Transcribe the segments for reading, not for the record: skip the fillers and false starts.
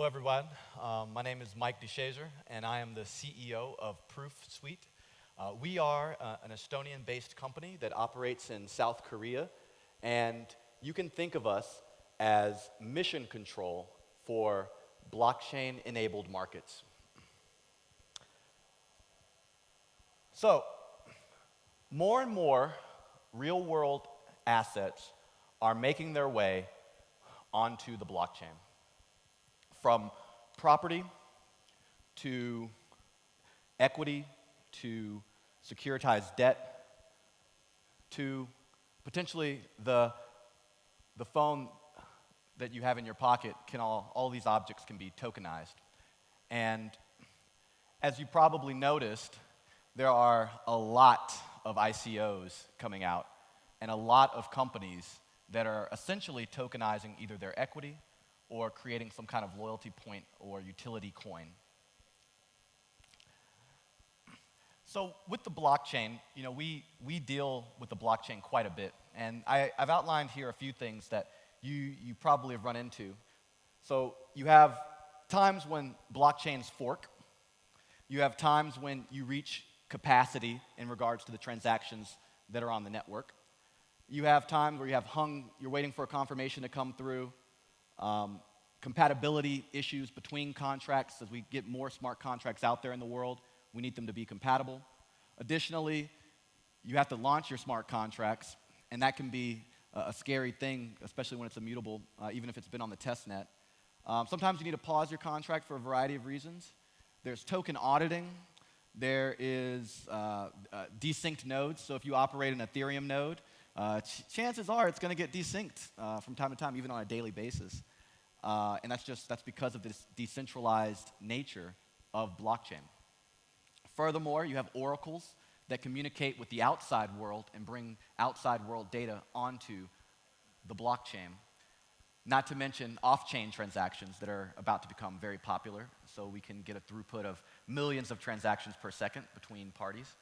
everyone. My name is Mike DeShazer, and I am the CEO of ProofSuite. We are an Estonian-based company that operates in South Korea, and you can think of us as mission control for blockchain-enabled markets. So, more and more real-world assets are making their way onto the blockchain. From property to equity to securitized debt to potentially the phone that you have in your pocket, all these objects can be tokenized. And as you probably noticed, there are a lot of ICOs coming out and a lot of companies that are essentially tokenizing either their equity or creating some kind of loyalty point or utility coin. So with the blockchain, we deal with the blockchain quite a bit. And I've outlined here a few things that you probably have run into. So you have times when blockchains fork. You have times when you reach capacity in regards to the transactions that are on the network. You have times where you're waiting for a confirmation to come through. Compatibility issues between contracts. As we get more smart contracts out there in the world, we need them to be compatible. Additionally, you have to launch your smart contracts, and that can be a scary thing, especially when it's immutable, even if it's been on the test net. Sometimes you need to pause your contract for a variety of reasons. There's token auditing. There is desynced nodes. So if you operate an Ethereum node, chances are it's going to get desynced from time to time, even on a daily basis. And that's because of this decentralized nature of blockchain. Furthermore, you have oracles that communicate with the outside world and bring outside world data onto the blockchain. Not to mention off-chain transactions that are about to become very popular, so we can get a throughput of millions of transactions per second between parties.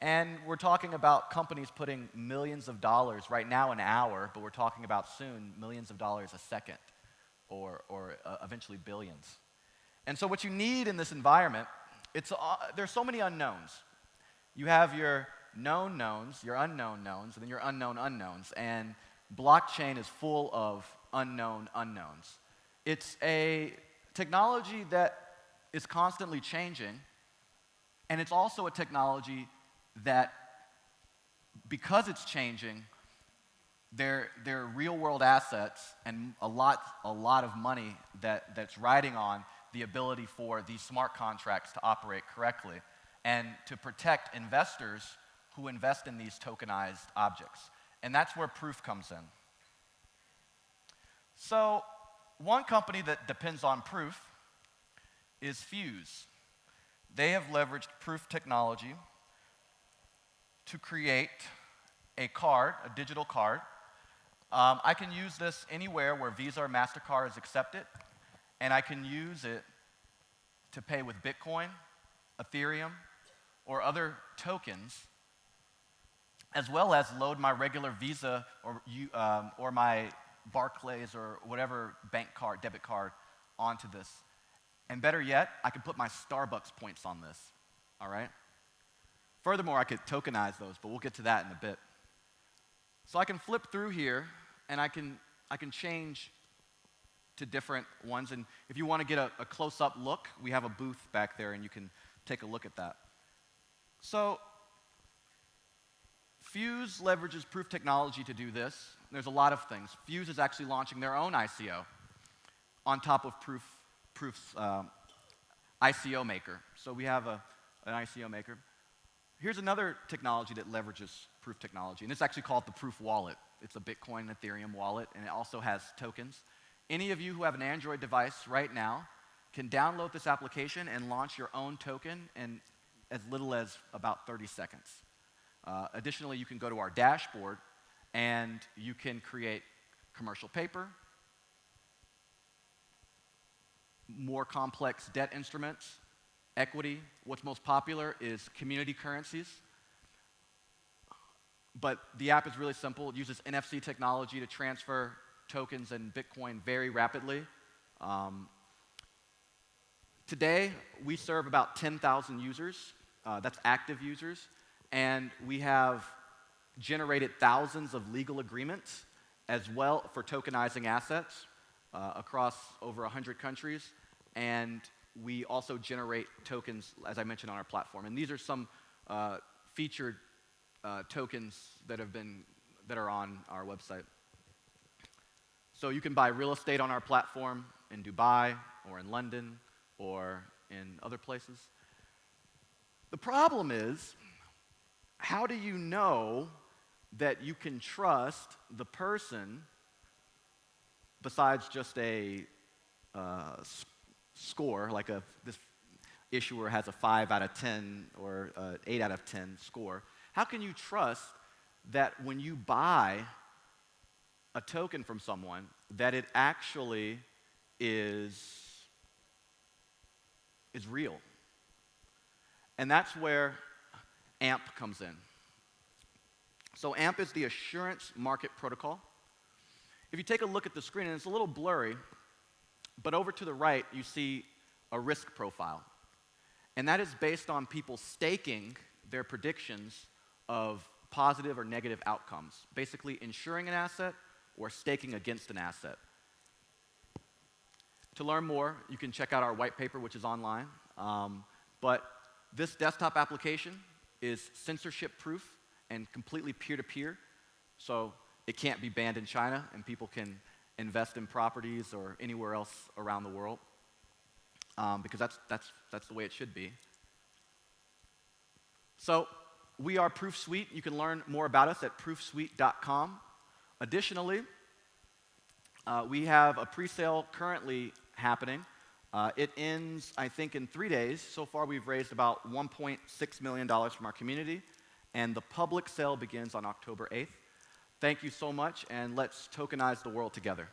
And we're talking about companies putting millions of dollars, right now an hour, but we're talking about soon millions of dollars a second, or eventually billions. And so what you need in this environment, there's so many unknowns. You have your known knowns, your unknown knowns, and then your unknown unknowns. And blockchain is full of unknown unknowns. It's a technology that is constantly changing, and it's also a technology that, because it's changing, there are real-world assets and a lot of money that's riding on the ability for these smart contracts to operate correctly and to protect investors who invest in these tokenized objects. And that's where Proof comes in. So one company that depends on Proof is Fuse. They have leveraged Proof technology to create a card, a digital card. I can use this anywhere where Visa or MasterCard is accepted, and I can use it to pay with Bitcoin, Ethereum, or other tokens, as well as load my regular Visa or my Barclays or whatever bank card, debit card onto this. And better yet, I can put my Starbucks points on this, all right? Furthermore, I could tokenize those, but we'll get to that in a bit. So I can flip through here, and I can change to different ones. And if you want to get a close-up look, we have a booth back there, and you can take a look at that. So Fuse leverages Proof technology to do this. There's a lot of things. Fuse is actually launching their own ICO on top of Proof's ICO maker. So we have an ICO maker. Here's another technology that leverages Proof technology, and it's actually called the Proof Wallet. It's a Bitcoin and Ethereum wallet, and it also has tokens. Any of you who have an Android device right now can download this application and launch your own token in as little as about 30 seconds. Additionally, you can go to our dashboard, and you can create commercial paper, more complex debt instruments, equity. What's most popular is community currencies. But the app is really simple. It uses NFC technology to transfer tokens and Bitcoin very rapidly. Today, we serve about 10,000 users. That's active users. And we have generated thousands of legal agreements as well for tokenizing assets across over 100 countries. And we also generate tokens, as I mentioned, on our platform. And these are some featured tokens that are on our website. So you can buy real estate on our platform in Dubai or in London or in other places. The problem is, how do you know that you can trust the person besides just a score, like this issuer has a 5 out of 10 or 8 out of 10 score? How can you trust that when you buy a token from someone, that it actually is real? And that's where AMP comes in. So AMP is the Assurance Market Protocol. If you take a look at the screen, and it's a little blurry, but over to the right, you see a risk profile. And that is based on people staking their predictions of positive or negative outcomes, basically insuring an asset or staking against an asset. To learn more, you can check out our white paper, which is online. But this desktop application is censorship-proof and completely peer-to-peer, so it can't be banned in China, and people can invest in properties or anywhere else around the world, because that's the way it should be. So we are ProofSuite. You can learn more about us at proofsuite.com. Additionally, we have a pre-sale currently happening. It ends, I think, in 3 days. So far, we've raised about $1.6 million from our community, and the public sale begins on October 8th. Thank you so much, and let's tokenize the world together.